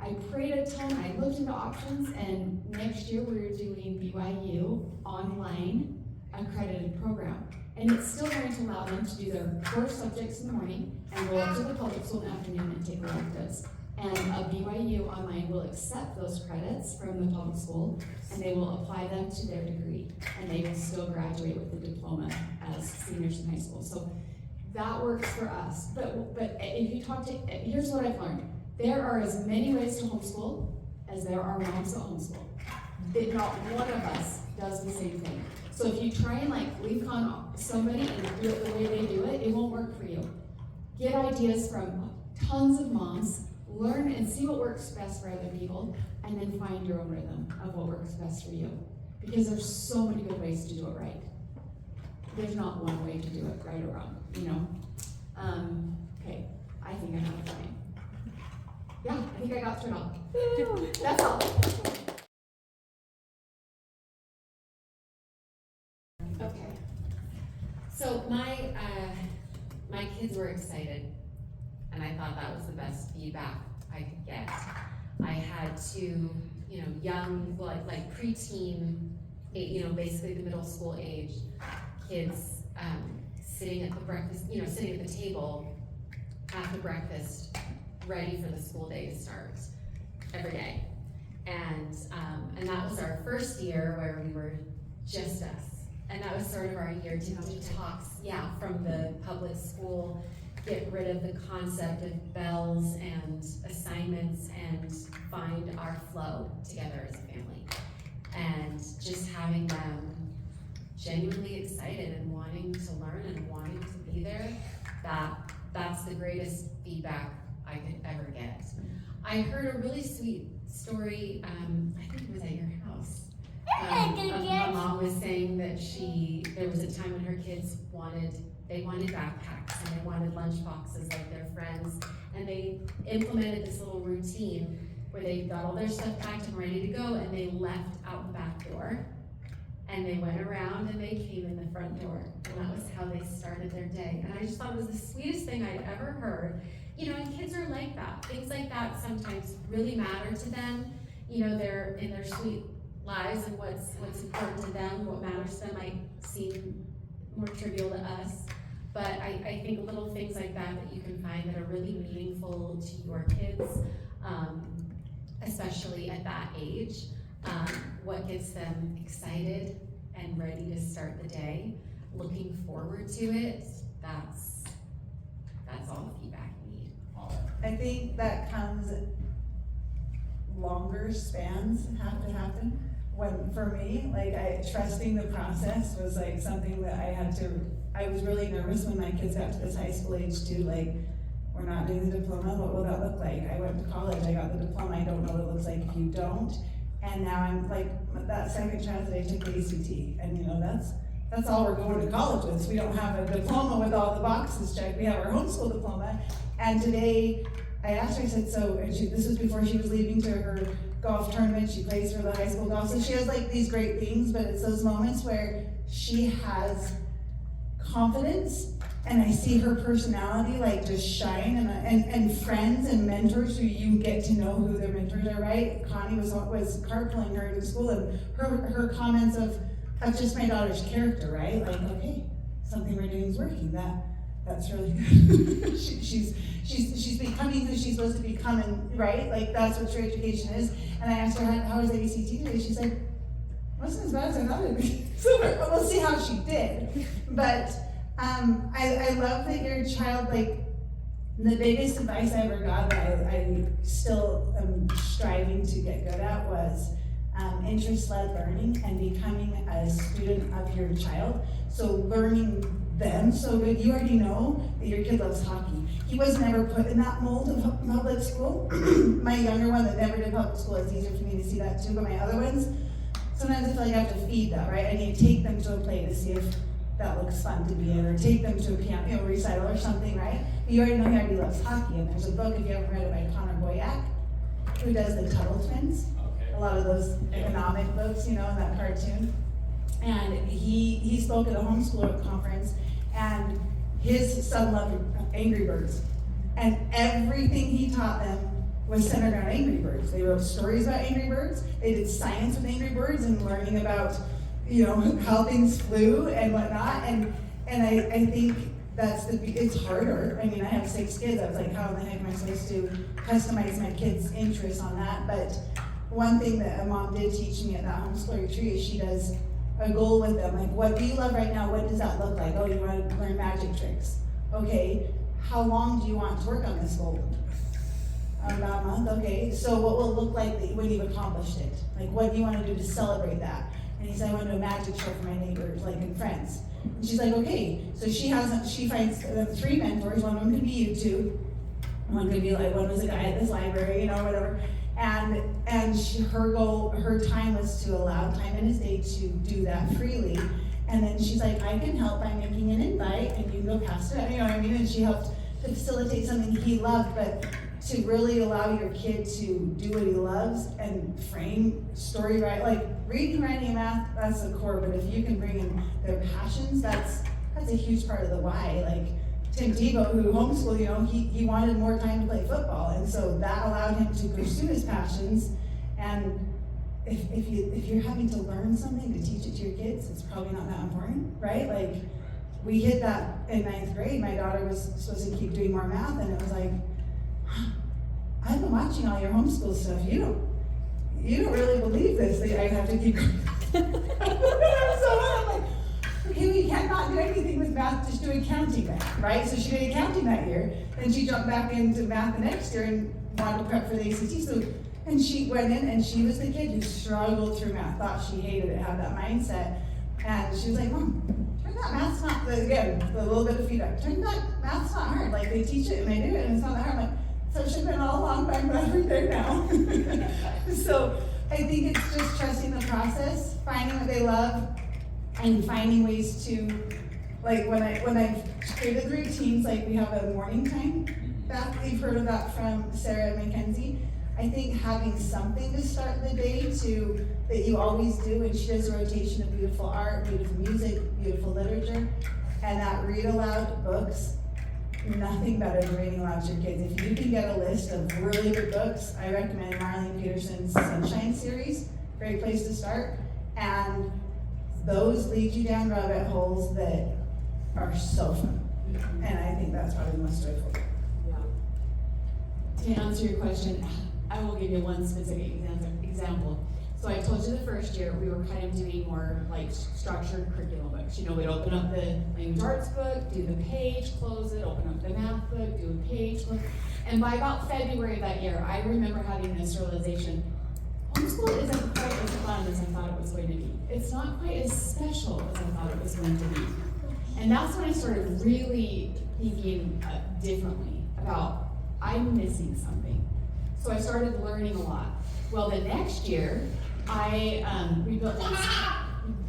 I prayed a ton, I looked into options, and next year we're doing BYU online accredited program. And it's still going to allow them to do their core subjects in the morning and go up to the public school in the afternoon and take electives. And a BYU online will accept those credits from the public school and they will apply them to their degree. And they will still graduate with a diploma as seniors in high school. So that works for us. But if you talk to, here's what I've learned. There are as many ways to homeschool as there are moms that homeschool. Not one of us does the same thing. So if you try and lean on somebody and do it the way they do it, it won't work for you. Get ideas from tons of moms, learn and see what works best for other people, and then find your own rhythm of what works best for you. Because there's so many good ways to do it right. There's not one way to do it right or wrong, you know? Okay, I think I'm out of time. Yeah, I think I got through it all. That's all. Okay. So my kids were excited, and I thought that was the best feedback I could get. I had two, young, like preteen, basically the middle school age kids sitting at the breakfast, sitting at the table after breakfast, ready for the school day to start every day. And that was our first year where we were just us. And that was sort of our year to detox, from the public school, get rid of the concept of bells and assignments and find our flow together as a family. And just having them genuinely excited and wanting to learn and wanting to be there, that's the greatest feedback I could ever get. I heard a really sweet story, I think it was at your house. My mom was saying that there was a time when her kids wanted backpacks and they wanted lunch boxes like their friends, and they implemented this little routine where they got all their stuff packed and ready to go, and they left out the back door, and they went around and they came in the front door, and that was how they started their day. And I just thought it was the sweetest thing I'd ever heard. And kids are like that. Things like that sometimes really matter to them. They're in their sweet lives, and what's important to them, what matters to them might seem more trivial to us. But I think little things like that you can find that are really meaningful to your kids, especially at that age, what gets them excited and ready to start the day, looking forward to it, that's all the feedback we need. I think that comes, longer spans have to happen. When, for me, trusting the process was something that I was really nervous when my kids got to this high school age too, we're not doing the diploma, what will that look like? I went to college, I got the diploma, I don't know what it looks like if you don't. And now I'm that second child that I took the ACT, and that's all we're going to college with. So we don't have a diploma with all the boxes checked, we have our homeschool diploma. And today, I asked her, I said, this was before she was leaving to her golf tournament, she plays for the high school golf, so she has these great things, but it's those moments where she has confidence and I see her personality like just shine, and friends and mentors who you get to know who their mentors are, right? Koni was carpooling her to school, and her comments of just my daughter's character, right? Like, okay, something we're doing is working. That's really good. she's becoming who she's supposed to become, and right? Like that's what true education is. And I asked her, how was ACT today? She said, wasn't as bad as I thought it'd be. So we'll see how she did. But I love that your child, like, the biggest advice I ever got that I still am striving to get good at was interest-led learning and becoming a student of your child. So learning them so good. You already know that your kid loves hockey. He was never put in that mold of public school. My younger one that never did public school, it's easier for me to see that too, but my other ones, sometimes I feel like I have to feed that, right? I need to take them to a play to see if that looks fun to be in, or take them to a piano recital or something, right? You already know he already loves hockey, and there's a book, if you haven't read it, by Connor Boyack, who does the Tuttle Twins. Okay. A lot of those economic books, you know, in that cartoon. And he spoke at a homeschooler conference, and his son loved Angry Birds. And everything he taught them was centered around Angry Birds. They wrote stories about Angry Birds. They did science with Angry Birds and learning about, you know, how things flew and whatnot. And I think it's harder. I mean, I have 6 kids. I was like, how in the heck am I supposed to customize my kids' interests on that? But one thing that a mom did teach me at that homeschool retreat is she does a goal with them. Like, what do you love right now? What does that look like? Oh, you want to learn magic tricks. Okay, how long do you want to work on this goal? About a month, okay. So what will it look like when you've accomplished it? Like, what do you want to do to celebrate that? And he said, I want to do a magic show for my neighbors, like, and friends. And she's like, okay. So she finds 3 mentors. One of them could be you two. One could be like, one was a guy at this library, you know, whatever. And her time was to allow time in his day to do that freely. And then she's like, I can help by making an invite, and you can go past it, you know what I mean? And she helped to facilitate something he loved, but to really allow your kid to do what he loves and frame story, right? Like reading, writing, and math, that's the core, but if you can bring in their passions, that's a huge part of the why. Like Tim Tebow, who homeschooled, you know, he wanted more time to play football, and so that allowed him to pursue his passions. And if you're having to learn something to teach it to your kids, it's probably not that important, right? Like we hit that in 9th grade. My daughter was supposed to keep doing more math, and it was like, I've been watching all your homeschool stuff. You don't really believe this. I have to keep going. I'm like, okay, we cannot do anything with math, just do accounting math, right? So she did accounting that year, then she jumped back into math the next year and wanted to prep for the ACT. So, and she went in, and she was the kid who struggled through math, thought she hated it, had that mindset. And she was like, Mom, turn that math's not, again, a little bit of feedback, turn that math's not hard. Like they teach it and they do it, and it's not that hard. I'm like, so it should have been all along, but I'm glad we're there now. So I think it's just trusting the process, finding what they love, and finding ways to, like when I've created the routines, like we have a morning time, that you've heard of that from Sarah and Mackenzie. I think having something to start the day that you always do, and she does a rotation of beautiful art, beautiful music, beautiful literature, and that read aloud books. Nothing better than reading aloud to your kids. If you can get a list of really good books, I recommend Marlene Peterson's Sunshine series. Great place to start. And those lead you down rabbit holes that are so fun. And I think that's probably the most joyful. Yeah. To answer your question, I will give you one specific example. So I told you the first year we were kind of doing more like structured curriculum books. You know, we'd open up the language arts book, do the page, close it, open up the math book, do a page, close. And by about February of that year, I remember having this realization, homeschool isn't quite as fun as I thought it was going to be. It's not quite as special as I thought it was going to be. And that's when I started really thinking differently about, I'm missing something. So I started learning a lot. Well, the next year, we built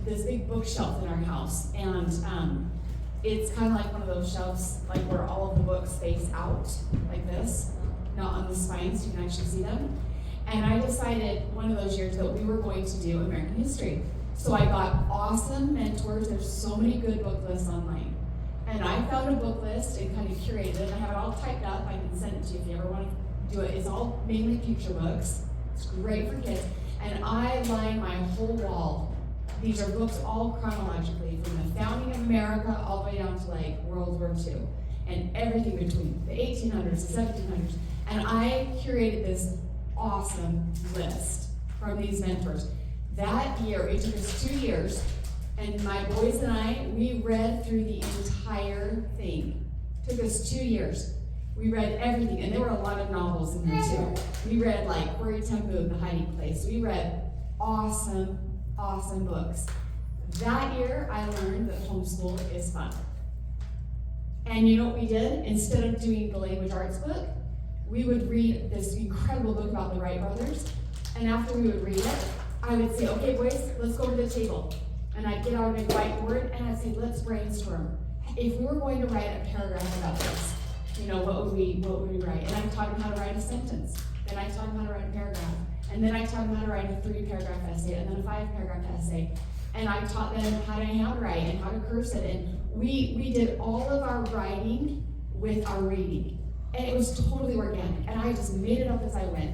this big bookshelf in our house, and it's kind of like one of those shelves, like where all of the books face out, like this, not on the spine, so you can actually see them. And I decided one of those years that we were going to do American history. So I got awesome mentors. There's so many good book lists online. And I found a book list and kind of curated it. I have it all typed up. I can send it to you if you ever want to do it. It's all mainly future books. It's great for kids. And I line my whole wall. These are books all chronologically, from the founding of America all the way down to like World War II and everything between the 1800s, the 1700s. And I curated this awesome list from these mentors. That year, it took us 2 years, and my boys and I, we read through the entire thing. It took us 2 years. We read everything, and there were a lot of novels in there too. We read like Corrie ten Boom, The Hiding Place. We read awesome, awesome books. That year, I learned that homeschool is fun. And you know what we did? Instead of doing the language arts book, we would read this incredible book about the Wright brothers. And after we would read it, I would say, okay, boys, let's go to the table. And I'd get out a big whiteboard and I'd say, let's brainstorm. If we were going to write a paragraph about this, you know, what would we write? And I taught them how to write a sentence. Then I taught them how to write a paragraph. And then I taught them how to write a 3-paragraph essay and then a 5-paragraph essay. And I taught them how to handwrite and how to curse it. And we did all of our writing with our reading. And it was totally organic. And I just made it up as I went.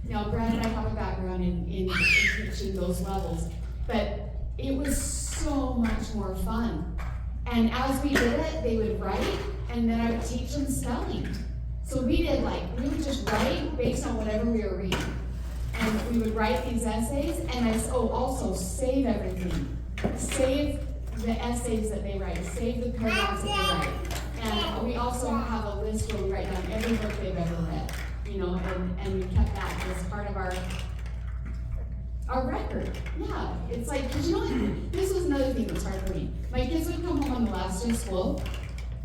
Now, granted, I have a background in teaching those levels, but it was so much more fun. And as we did it, they would write, and then I would teach them spelling. So we would just write based on whatever we were reading. And we would write these essays, and also save everything. Save the essays that they write, save the paragraphs that they write. And we also have a list where we write down every book they've ever read. You know, and we kept that as part of our record. Yeah, it's like, because you know what, this was another thing that was hard for me. My kids would come home on the last day of school,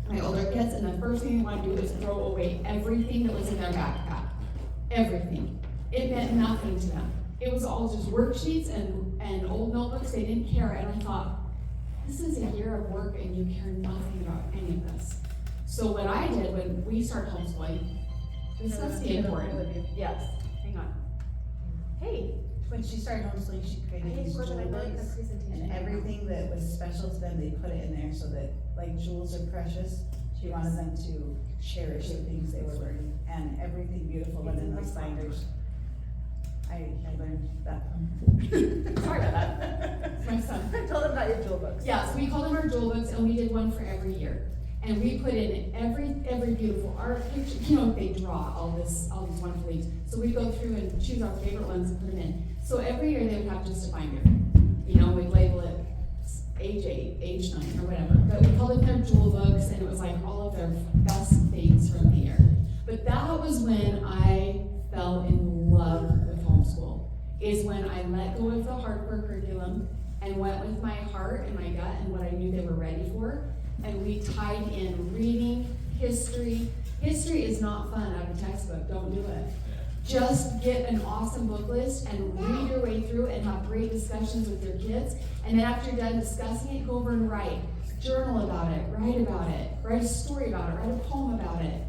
my older kids, and the first thing they want to do is throw away everything that was in their backpack. Everything. It meant nothing to them. It was all just worksheets and old notebooks. They didn't care, and I thought, this is a year of work and you care nothing about any of this. So what I did when we started homeschooling, this must be important. Yes, hang on. Hey. When she started homeschooling, she created these jewel books, and everything that was special to them, they put it in there so that, like, jewels are precious. She wanted them to cherish the things they were learning, and everything beautiful went in those binders. I learned that from. Sorry about that. It's my son. I told him about your jewel books. Yeah, so we called them our jewel books, and we did one for every year. And we put in every beautiful art picture. You know, they draw all these wonderful things. So we go through and choose our favorite ones and put them in. So every year they would have just a binder. You know, we'd label it age 8, age 9, or whatever. But we called it their jewel books, and it was like all of their best things from the year. But that was when I fell in love with homeschool. Is when I let go of the hardcore curriculum and went with my heart and my gut and what I knew they were ready for. And we tied in reading, history. History is not fun out of a textbook. Don't do it. Just get an awesome book list and read your way through and have great discussions with your kids. And then after you're done discussing it, go over and write. Journal about it, write a story about it, write a poem about it,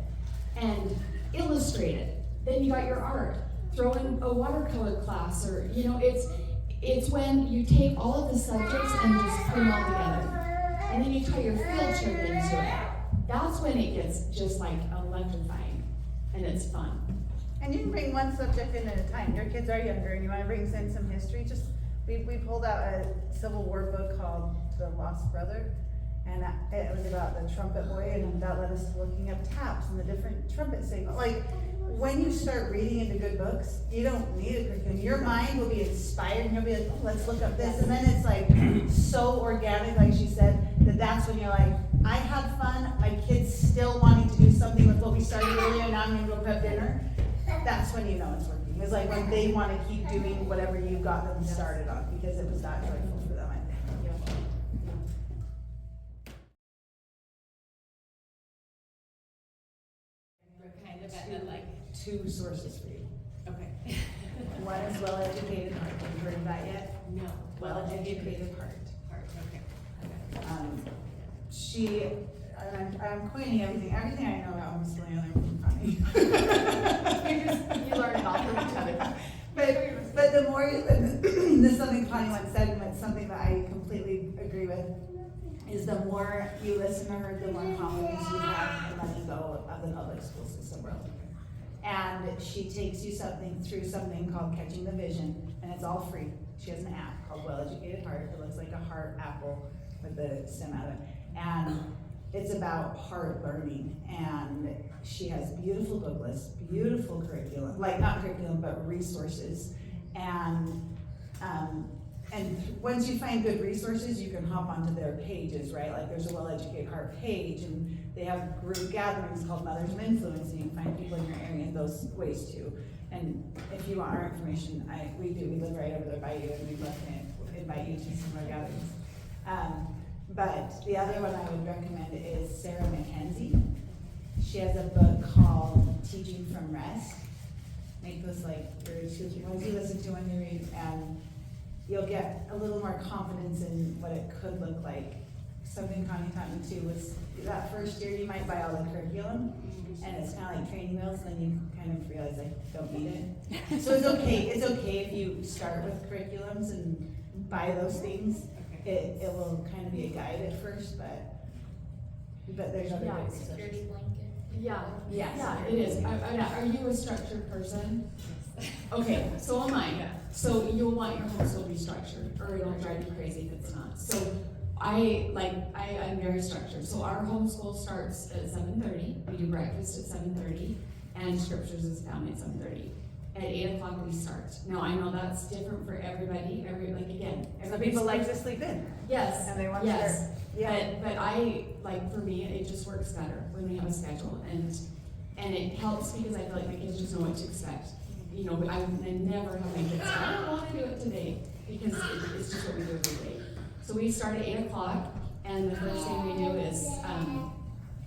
and illustrate it. Then you got your art. Throw in a watercolor class, or, you know, it's when you take all of the subjects and just put them all together. And then you tie your field trip into it. That's when it gets just like electrifying, and it's fun. And you can bring one subject in at a time. Your kids are younger and you want to bring in some history. We pulled out a Civil War book called The Lost Brother. And it was about the trumpet boy, and that led us to looking up taps and the different trumpet signals. Like, when you start reading into good books, you don't need a curriculum. Your mind will be inspired and you'll be like, oh, let's look up this. And then it's like so organic, like she said, that's when you're like, I had fun. My kids still wanting to do something with what we started earlier. Now I'm going to go prep dinner. That's when you know it's working. It's like when they want to keep doing whatever you got them started on, because it was that joyful for them, I think. Kind of at the, like, 2 sources for you. okay. One is well-educated heart. Have you heard of that yet? No. Well-educated heart. Okay. I'm coining everything I know about homeschooling, I learned from Koni. You learn it all from each other. But the more, this is something Koni once said, and it's something that I completely agree with, is the more you listen to her, the more confidence you have in letting go of the public school system world. And she takes you through something called Catching the Vision, and it's all free. She has an app called Well Educated Heart. It looks like a heart apple with the stem out of it. And it's about heart learning. And she has beautiful book lists, beautiful curriculum, like not curriculum, but resources. And once you find good resources, you can hop onto their pages, right? Like there's a Well Educated Heart page, and they have group gatherings called Mothers of Influence, and you can find people in your area in those ways too. And if you want our information, we live right over there by you, and we'd love to invite you to some of our gatherings. But the other one I would recommend is Sarah McKenzie. She has a book called Teaching from Rest. Make this like your ones you listen to when you read, and you'll get a little more confidence in what it could look like. Something Koni taught me too was that first year you might buy all the curriculum, and it's kind of like training wheels, and then you kind of realize I don't need it. So it's okay if you start with curriculums and buy those things. It will kind of be a guide at first, but there's other Yeah. ways. Security blanket. Yeah, Yes. yeah, it is. Are you a structured person? Okay, so am I. So you'll want your homeschool to be structured, or it'll drive you crazy if it's not. So I'm very structured. So our homeschool starts at 7:30. We do breakfast at 7:30, and scriptures is found at 7:30. At 8 o'clock we start. Now I know that's different for everybody. Some people like to sleep in. Yes. And they want yes. to. Yeah. But for me, it just works better when we have a schedule, and it helps because I feel like my kids just know what to expect. You know, I never have my kids say, I don't want to do it today, because it's just what we do every day. So we start at 8 o'clock, and the first thing we do is,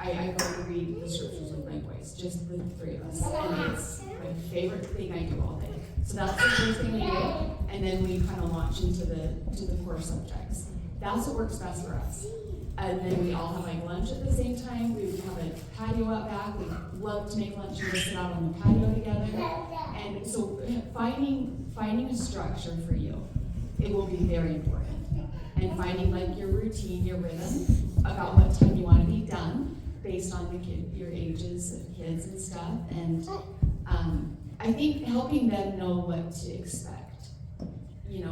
I go to read the scriptures with my boys, just the three of us, and it's my favorite thing I do all day. So that's the first thing we do, and then we kind of launch into the core subjects. That's what works best for us. And then we all have like lunch at the same time. We have a patio out back. We love to make lunch and just sit out on the patio together. And so finding a structure for you, it will be very important. And finding like your routine, your rhythm, about what time you want to be done based on your ages of kids and stuff. And I think helping them know what to expect,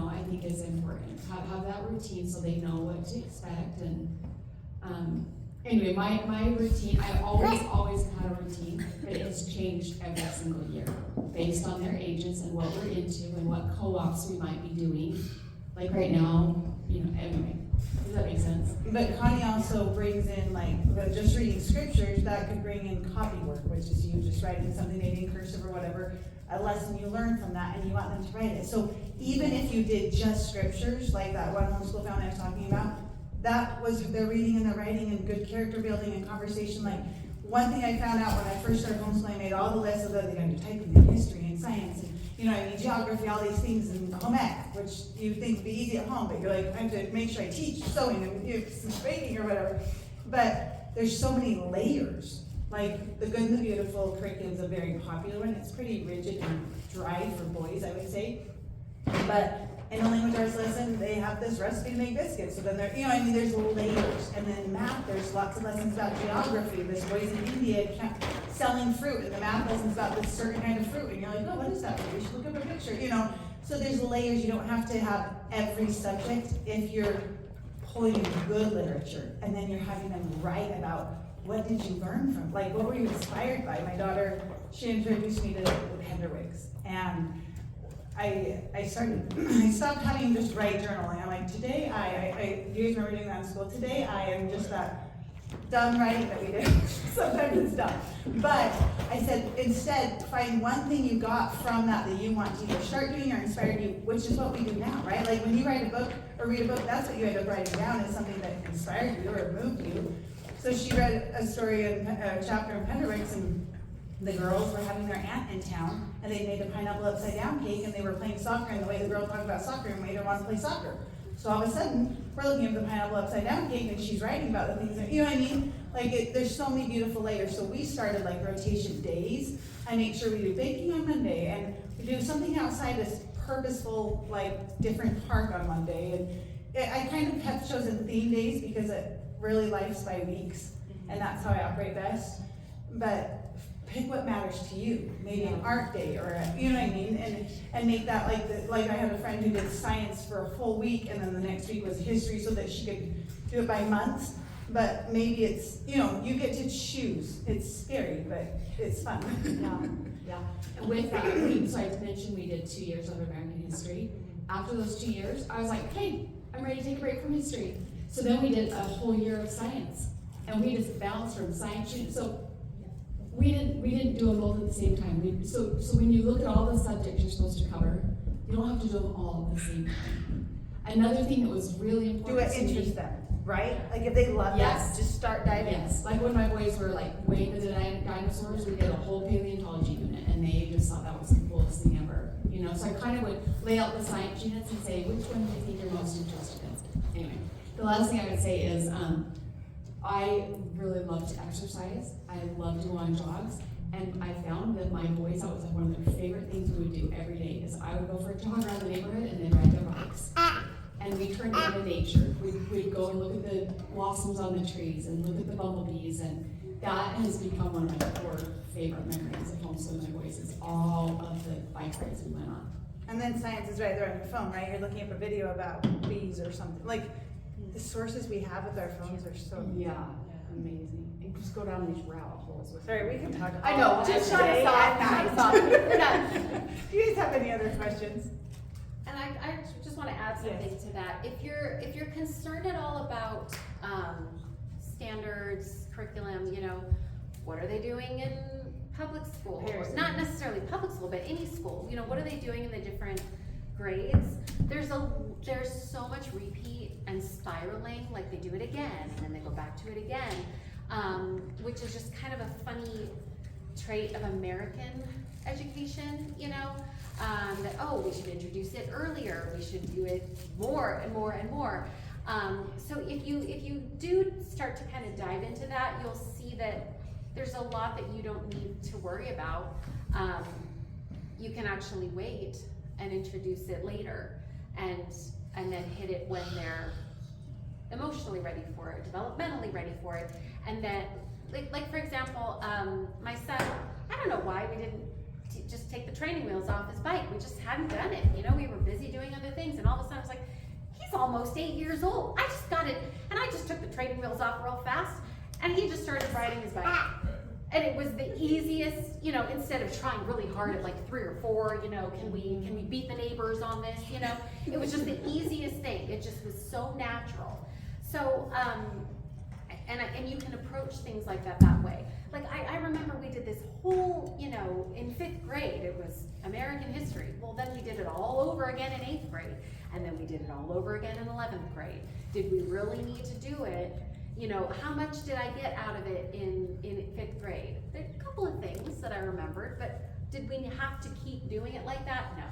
I think is important. Have that routine so they know what to expect. And anyway, my routine, I always have had a routine, but it has changed every single year based on their ages and what we're into and what co-ops we might be doing. Like right now, anyway, does that make sense? But Koni also brings in just reading scriptures, that could bring in copy work, which is you just writing something maybe in cursive or whatever, a lesson you learn from that, and you want them to write it. So even if you did just scriptures, like that one homeschool family I was talking about, that was their reading and their writing and good character building and conversation. Like one thing I found out when I first started homeschooling, I made all the lists of they got to typing in history and science and geography, all these things, and home ec, which you think would be easy at home, but you're like, I have to make sure I teach sewing and some baking or whatever. But there's so many layers. Like the Good and the Beautiful curriculum is a very popular one. It's pretty rigid and dry for boys, I would say. But in the language arts lesson, they have this recipe to make biscuits. So then there's layers. And then math, there's lots of lessons about geography. There's boys in India selling fruit, and the math lesson's about this certain kind of fruit. And you're like, oh, what is that fruit? You should look up a picture, So there's layers. You don't have to have every subject if you're pulling in good literature. And then you're having them write about what did you learn from? Like, what were you inspired by? My daughter, she introduced me to the Penderigs. And I stopped having just write journaling. I'm like, today do you guys remember doing that in school? Today I am just that dumb writing that we did. Sometimes it's dumb. But I said, instead, find one thing you got from that you want to either start doing or inspired you, which is what we do now, right? Like when you write a book or read a book, that's what you end up writing down, is something that inspired you or moved you. So she read a story in a chapter in Penderigs, and the girls were having their aunt in town, and they made a pineapple upside down cake, and they were playing soccer, and the way the girl talked about soccer made her want to play soccer. So all of a sudden, we're looking at the pineapple upside down cake, and she's writing about the things that, you know what I mean? Like, there's so many beautiful layers. So we started like rotation days. I make sure we do baking on Monday, and we do something outside this purposeful, like different park on Monday. And I kind of have chosen theme days because it really lives by weeks, and that's how I operate best. But pick what matters to you. Maybe an art day or you know what I mean, and make that like I had a friend who did science for a full week, and then the next week was history, so that she could do it by months. But maybe it's, you know, you get to choose. It's scary, but it's fun. Yeah. And with that, so I mentioned we did 2 years of American history. After those 2 years, I was like, hey, I'm ready to take a break from history. So then we did a whole year of science, and we just bounced from science. So we didn't do them both at the same time. So when you look at all the subjects you're supposed to cover, you don't have to do them all at the same time. Another thing that was really important. Do what interests them, right? Like if they love that, just start diving. Yes, like when my boys were like way into the dinosaurs, we did a whole paleontology unit, and they just thought that was the coolest thing ever. You know, so I kind of would lay out the science units and say, which one do you think you're most interested in? Anyway, the last thing I would say is, I really love to exercise. I love to go on jogs. And I found that my boys, that was like one of their favorite things we would do every day, is I would go for a jog around the neighborhood and then ride their bikes. And we turned into nature. We'd go and look at the blossoms on the trees and look at the bumblebees, and that has become one of my core favorite memories of homeschooling my boys, is all of the bike rides we went on. And then science is right there on your phone, right? You're looking up a video about bees or something. Like, the sources we have with our phones are so... Yeah, amazing. And just go down these rabbit holes with. Sorry, we can talk about I know, just shut us off. We're done. Do you guys have any other questions? And I just want to add something to that. If you're concerned at all about standards, curriculum, you know, what are they doing in public school? Or not necessarily public school, but any school. You know, what are they doing in the different grades? There's so much repeat and spiraling, like they do it again and then they go back to it again, which is just kind of a funny trait of American education, you know. That, oh, we should introduce it earlier, we should do it more and more and more. So if you do start to kind of dive into that, you'll see that there's a lot that you don't need to worry about. You can actually wait and introduce it later, and then hit it when they're emotionally ready for it, developmentally ready for it. And then, like for example, my son, I don't know why we didn't just take the training wheels off his bike. We just hadn't done it. You know, we were busy doing other things, and all of a sudden I was like, he's almost 8 years old. I just got it, and I just took the training wheels off real fast, and he just started riding his bike. And it was the easiest, you know, instead of trying really hard at like 3 or 4, you know, can we beat the neighbors on this, you know? It was just the easiest thing. It just was so natural. So, and you can approach things like that way. Like I remember we did this whole, you know, in 5th grade, it was American history. Well, then we did it all over again in 8th grade. And then we did it all over again in 11th grade. Did we really need to do it? You know, how much did I get out of it in 5th grade? There are a couple of things that I remembered, but did we have to keep doing it like that? No.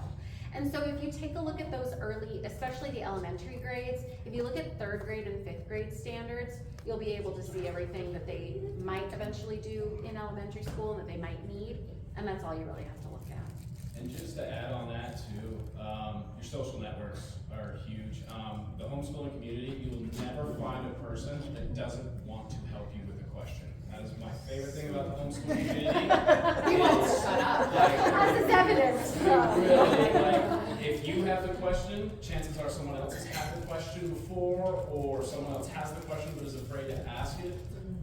And so if you take a look at those early, especially the elementary grades, if you look at 3rd grade and 5th grade standards, you'll be able to see everything that they might eventually do in elementary school and that they might need, and that's all you really have to look at. And just to add on that too, your social networks are huge. The homeschooling community, you will never find a person that doesn't want to help you with a question. That is my favorite thing about the homeschooling community. He wants to shut up. As is evidence. Really, like, if you have the question, chances are someone else has had the question before, or someone else has the question but is afraid to ask it.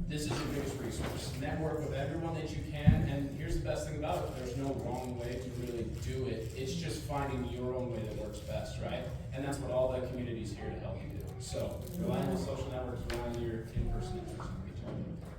This is your biggest resource. Network with everyone that you can, and here's the best thing about it, there's no wrong way to really do it. It's just finding your own way that works best, right? And that's what all the community is here to help you do. So, rely on the social networks, rely on your in-person interest in each other.